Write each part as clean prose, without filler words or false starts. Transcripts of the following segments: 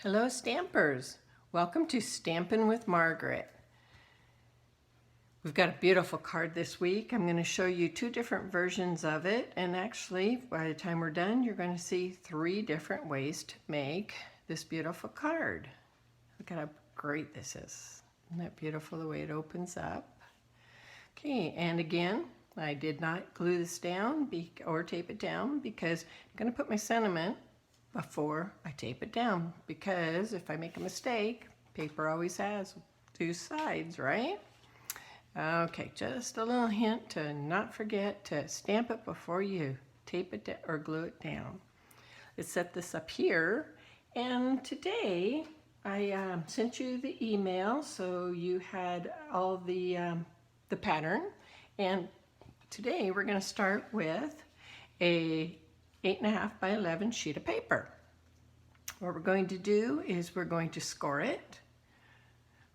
Hello Stampers! Welcome to Stampin' with Margaret. We've got a beautiful card this week. I'm going to show you two different versions of it, and actually by the time we're done you're going to see three different ways to make this beautiful card. Look at how great this is. Isn't that beautiful the way it opens up? Okay, and again, I did not glue this down or tape it down because I'm going to put my sentiment before I tape it down, because if I make a mistake, paper always has two sides, right? Okay, just a little hint to not forget to stamp it before you tape it or glue it down. Let's set this up here, and today I sent you the email so you had all the pattern, and today we're going to start with a 8.5 by 11 sheet of paper. What we're going to do is we're going to score it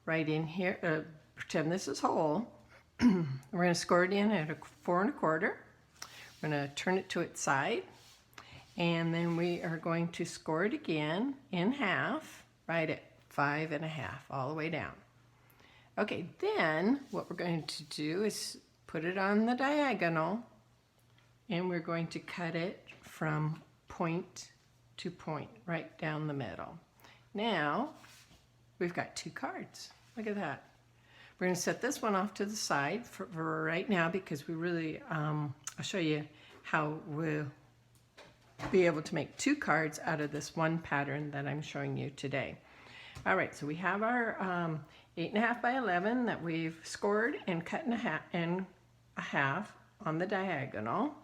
right in here. Pretend this is whole. We're going to score it in at a 4 1/4. We're going to turn it to its side, and then we are going to score it again in half, right at 5 1/2, all the way down. Okay, then what we're going to do is put it on the diagonal, and we're going to cut it from point to point, right down the middle. Now, we've got two cards. Look at that. We're going to set this one off to the side for right now, because we really, I'll show you how we'll be able to make two cards out of this one pattern that I'm showing you today. All right, so we have our 8.5 by 11 that we've scored and cut in a half on the diagonal.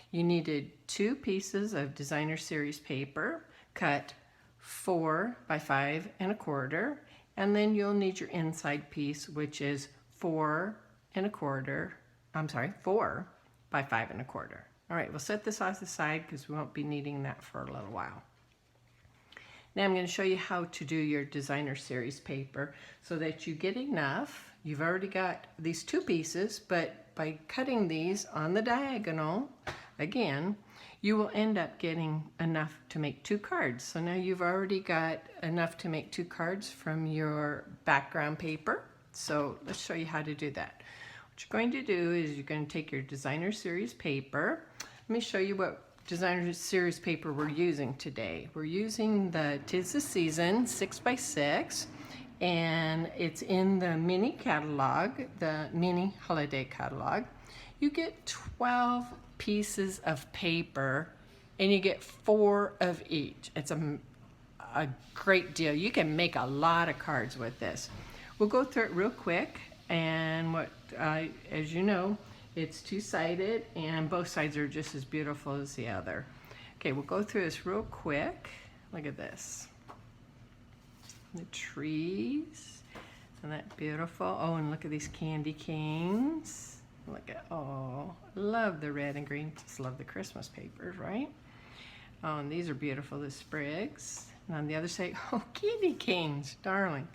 You needed two pieces of designer series paper cut 4 by 5 1/4, and then you'll need your inside piece, which is 4 by 5 1/4. All right, we'll set this off the side because we won't be needing that for a little while. Now I'm going to show you how to do your designer series paper so that you get enough. You've already got these two pieces, but by cutting these on the diagonal, again, you will end up getting enough to make two cards. So now you've already got enough to make two cards from your background paper. So let's show you how to do that. What you're going to do is you're going to take your designer series paper. Let me show you what designer series paper we're using today. We're using the 'Tis the Season 6 by 6, and it's in the mini catalog, the mini holiday catalog. You get 12 pieces of paper and you get 4 of each. It's a great deal. You can make a lot of cards with this. We'll go through it real quick, and as you know, it's two-sided and both sides are just as beautiful as the other. Okay, we'll go through this real quick. Look at this. The trees, isn't that beautiful? Oh, and look at these candy canes. Look at, oh, love the red and green. Just love the Christmas papers, right? Oh, and these are beautiful, the sprigs. And on the other side, oh, candy canes, darling.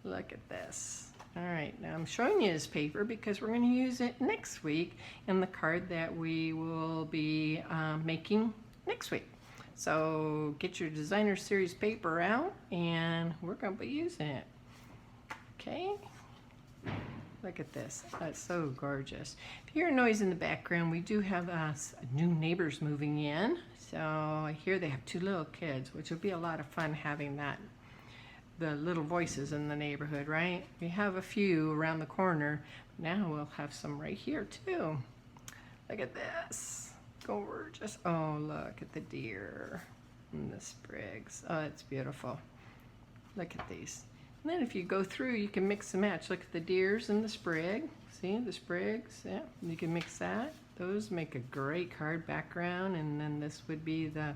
Look at this. All right, now I'm showing you this paper because we're going to use it next week in the card that we will be making next week. So get your designer series paper out, and we're going to be using it. Okay? Look at this. That's so gorgeous. If you hear noise in the background, we do have new neighbors moving in. So I hear they have 2 little kids, which will be a lot of fun having the little voices in the neighborhood, right? We have a few around the corner. Now we'll have some right here too. Look at this. Gorgeous. Oh, look at the deer and the sprigs. Oh, it's beautiful. Look at these. And then if you go through, you can mix and match. Look at the deers and the sprig. See the sprigs? Yeah, you can mix that. Those make a great card background, and then this would be the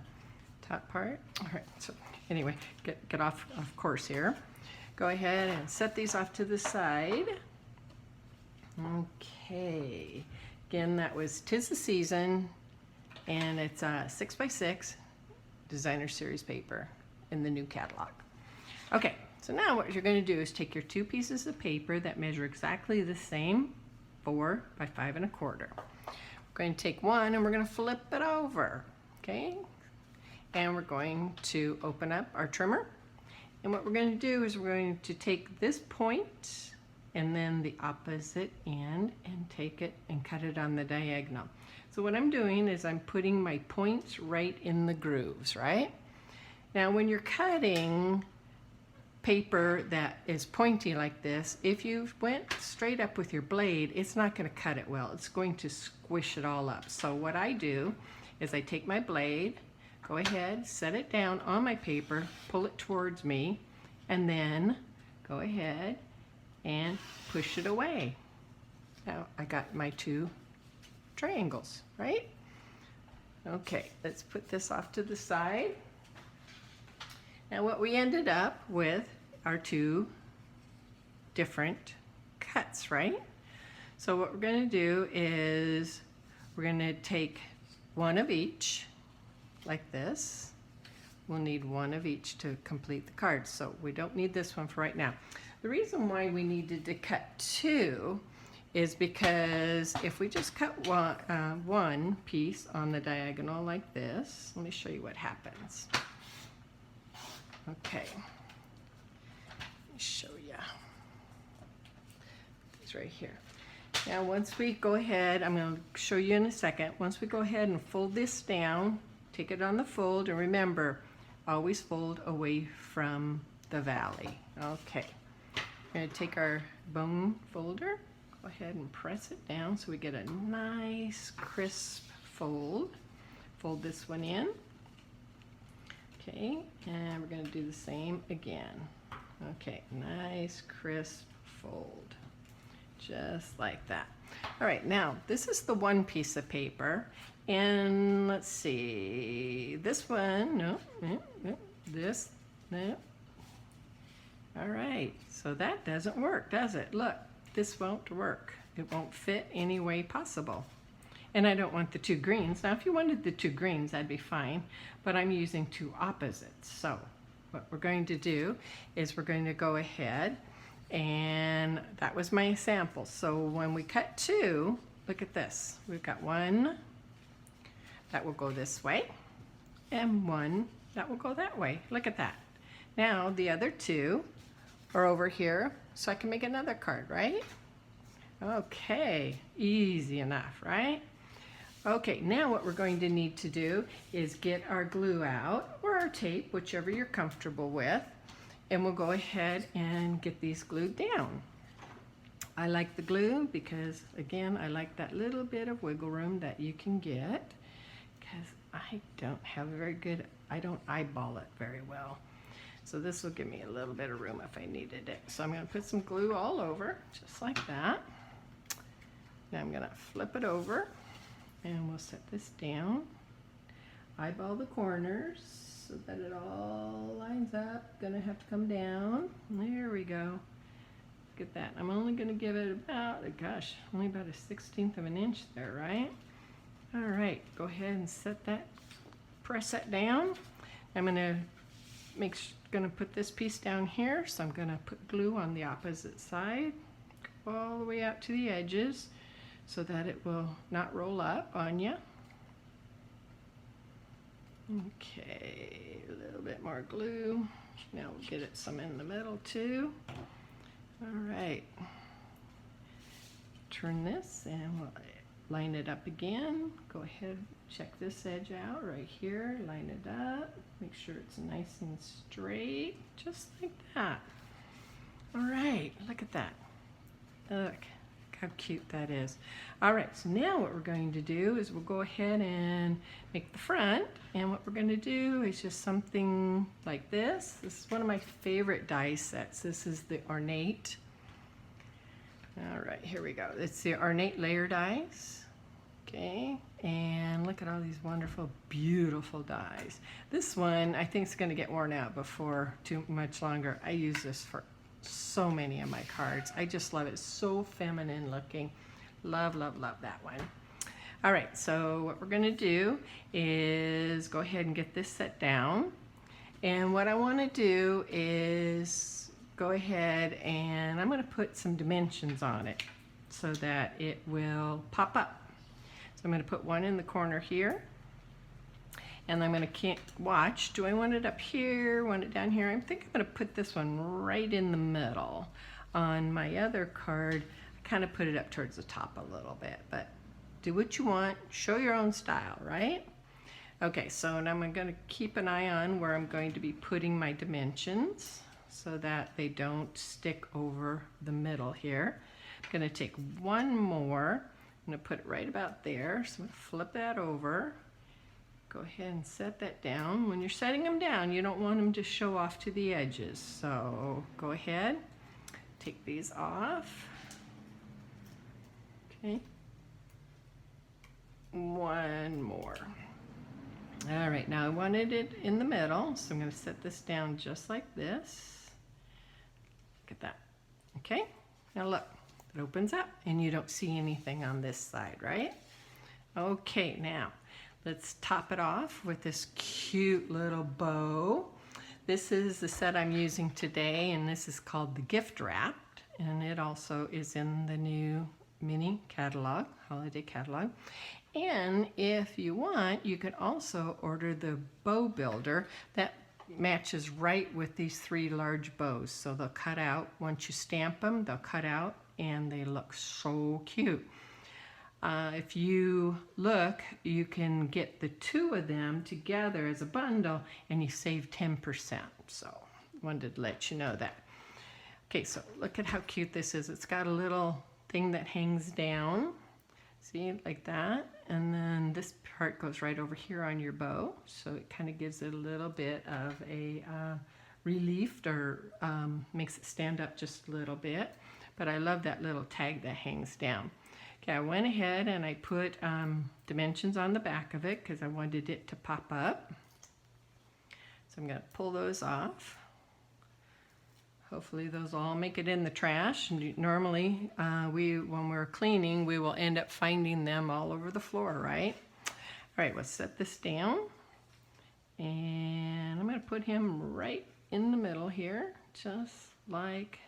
top part. All right, so anyway, get off course here. Go ahead and set these off to the side. Okay, again, that was 'Tis the Season, and it's a 6 by 6 designer series paper in the new catalog. Okay, so now what you're going to do is take your 2 pieces of paper that measure exactly the same, 4 by 5 1/4. We're going to take one and we're going to flip it over, okay? And we're going to open up our trimmer And what we're going to do is we're going to take this point and then the opposite end and take it and cut it on the diagonal. So what I'm doing is I'm putting my points right in the grooves, right? Now when you're cutting paper that is pointy like this, if you went straight up with your blade, it's not going to cut it well. It's going to squish it all up. So what I do is I take my blade, go ahead, set it down on my paper, pull it towards me, and then go ahead and push it away. Now I got my two triangles, right? Okay, let's put this off to the side. Now what we ended up with are two different cuts, right? So what we're going to do is we're going to take one of each, like this. We'll need one of each to complete the card, so we don't need this one for right now. The reason why we needed to cut two is because if we just cut one piece on the diagonal like this, let me show you what happens. Okay, let me show you. These right here. Now once we go ahead, I'm going to show you in a second, once we go ahead and fold this down, take it on the fold, and remember, always fold away from the valley. Okay, we're going to take our bone folder, go ahead and press it down so we get a nice crisp fold. Fold this one in. Okay, and we're going to do the same again. Okay, nice crisp fold. Just like that. All right, now this is the one piece of paper, and let's see, this one, no, this, no. All right, so that doesn't work, does it? Look, this won't work. It won't fit any way possible. And I don't want the two greens. Now, if you wanted the two greens, that'd be fine, but I'm using two opposites. So what we're going to do is we're going to go ahead, and that was my sample. So when we cut two, look at this. We've got one that will go this way and one that will go that way. Look at that. Now the other two are over here, so I can make another card, right? Okay, easy enough, right? Okay, now what we're going to need to do is get our glue out, or our tape, whichever you're comfortable with, and we'll go ahead and get these glued down. I like the glue because, again, I like that little bit of wiggle room that you can get, because I don't have a very good, I don't eyeball it very well. So this will give me a little bit of room if I needed it. So I'm going to put some glue all over, just like that. Now I'm going to flip it over, and we'll set this down. Eyeball the corners so that it all lines up. Gonna have to come down. There we go. Look at that. I'm only gonna give it about, gosh, only about a 1/16 of an inch there, right? All right, go ahead and set that, press that down. I'm gonna put this piece down here, so I'm gonna put glue on the opposite side, go all the way out to the edges so that it will not roll up on you. Okay, a little bit more glue. Now we'll get it some in the middle too. All right. Turn this and we'll line it up again. Go ahead, check this edge out right here. Line it up. Make sure it's nice and straight, just like that. All right, look at that. Look how cute that is. All right, so now what we're going to do is we'll go ahead and make the front, and what we're going to do is just something like this. This is one of my favorite die sets. This is the Ornate. All right, here we go. It's the Ornate layer dies. Okay, and look at all these wonderful, beautiful dies. This one I think is going to get worn out before too much longer. I use this for so many of my cards. I just love it. It's so feminine looking. Love, love, love that one. All right, so what we're going to do is go ahead and get this set down. And what I want to do is go ahead and I'm going to put some dimensions on it so that it will pop up. So I'm going to put one in the corner here. And I'm going to watch, do I want it up here, want it down here? I think I'm going to put this one right in the middle. On my other card, I kind of put it up towards the top a little bit, but do what you want, show your own style, right? Okay, so now I'm going to keep an eye on where I'm going to be putting my dimensions so that they don't stick over the middle here. I'm going to take one more, I'm going to put it right about there, so I'm going to flip that over. Go ahead and set that down. When you're setting them down, you don't want them to show off to the edges. So go ahead, take these off. Okay. One more. All right, now I wanted it in the middle, so I'm going to set this down just like this. Look at that. Okay, now look, it opens up and you don't see anything on this side, right? Okay, now let's top it off with this cute little bow. This is the set I'm using today, and this is called the Gift Wrapped, and it also is in the new mini catalog, holiday catalog. And if you want, you can also order the bow builder that matches right with these 3 large bows. So they'll cut out, once you stamp them, they'll cut out and they look so cute. If you look, you can get the 2 of them together as a bundle and you save 10%. So wanted to let you know that. Okay, so look at how cute this is. It's got a little thing that hangs down. See, like that. And then this part goes right over here on your bow. So it kind of gives it a little bit of a relief, or makes it stand up just a little bit. But I love that little tag that hangs down. Okay, I went ahead and I put dimensions on the back of it because I wanted it to pop up. So I'm going to pull those off. Hopefully those all make it in the trash. Normally, when we're cleaning, we will end up finding them all over the floor, right? All right, let's set this down. And I'm going to put him right in the middle here, just like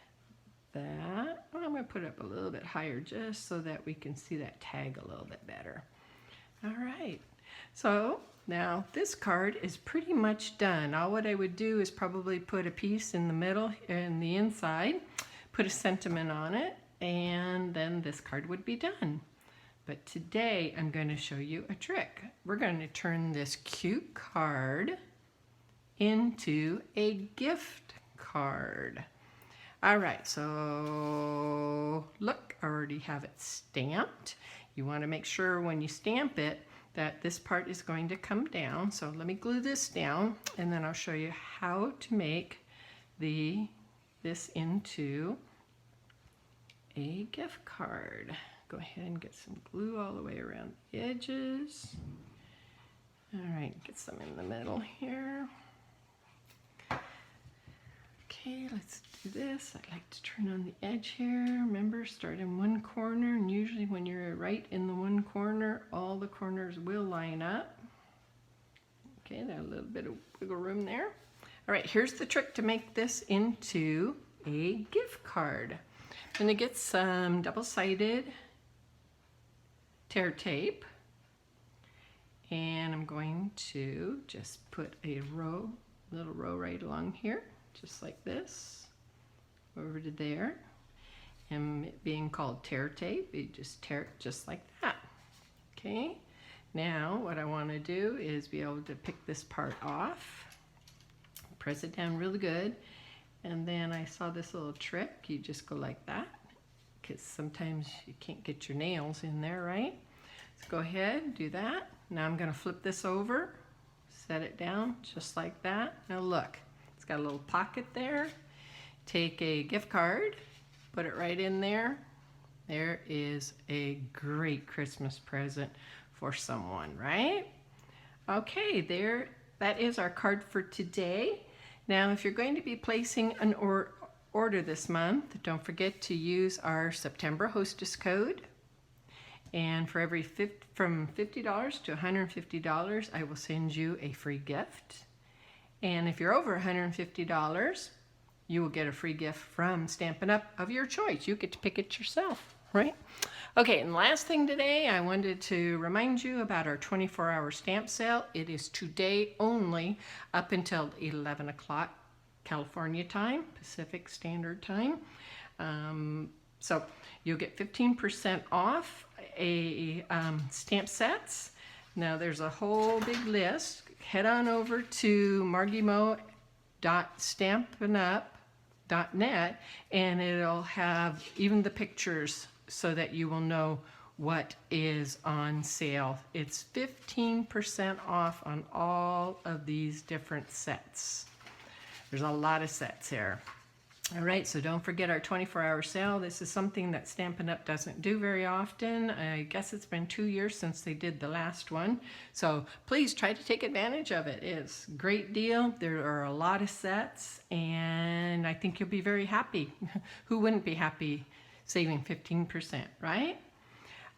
that. I'm going to put it up a little bit higher just so that we can see that tag a little bit better. All right, so now this card is pretty much done. All what I would do is probably put a piece in the middle and the inside, put a sentiment on it, and then this card would be done. But today I'm going to show you a trick. We're going to turn this cute card into a gift card. All right, so look, I already have it stamped. You want to make sure when you stamp it that this part is going to come down. So let me glue this down and then I'll show you how to make this into a gift card. Go ahead and get some glue all the way around the edges. All right, get some in the middle here. Okay, let's do this. I like to turn on the edge here. Remember, start in one corner, and usually when you're right in the one corner, all the corners will line up. Okay, there's a little bit of wiggle room there. All right, here's the trick to make this into a gift card. I'm gonna get some double-sided tear tape, and I'm going to just put a little row right along here, just like this, over to there. And it being called tear tape, you just tear it just like that. Okay, now what I want to do is be able to pick this part off, press it down really good, and then I saw this little trick. You just go like that, because sometimes you can't get your nails in there, right? So go ahead, do that. Now I'm going to flip this over, set it down just like that. Now look, it's got a little pocket there. Take a gift card, put it right in there. There is a great Christmas present for someone, right? Okay, that is our card for today. Now, if you're going to be placing an order this month, don't forget to use our September hostess code. And for every from $50 to $150, I will send you a free gift. And if you're over $150, you will get a free gift from Stampin' Up! Of your choice. You get to pick it yourself, right? Okay, and last thing today, I wanted to remind you about our 24-hour stamp sale. It is today only up until 11 o'clock California time, Pacific Standard Time. So you'll get 15% off a stamp sets. Now there's a whole big list. Head on over to margiemo.stampinup.net and it'll have even the pictures so that you will know what is on sale. It's 15% off on all of these different sets. There's a lot of sets here. All right, so don't forget our 24-hour sale. This is something that Stampin' Up! Doesn't do very often. I guess it's been 2 years since they did the last one. So please try to take advantage of it. It's a great deal. There are a lot of sets, and I think you'll be very happy. Who wouldn't be happy saving 15%, right?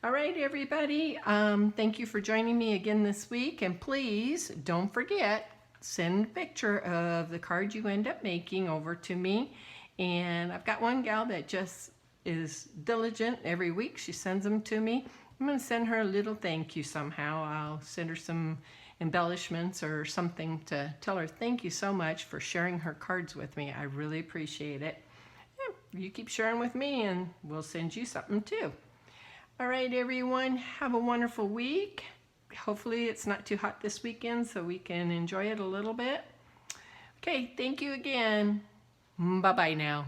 All right, everybody. Thank you for joining me again this week. And please don't forget, send a picture of the card you end up making over to me. And I've got one gal that just is diligent every week. She sends them to me. I'm going to send her a little thank you somehow. I'll send her some embellishments or something to tell her thank you so much for sharing her cards with me. I really appreciate it. You keep sharing with me and we'll send you something too. All right, everyone, have a wonderful week. Hopefully it's not too hot this weekend so we can enjoy it a little bit. Okay, thank you again. Bye-bye now.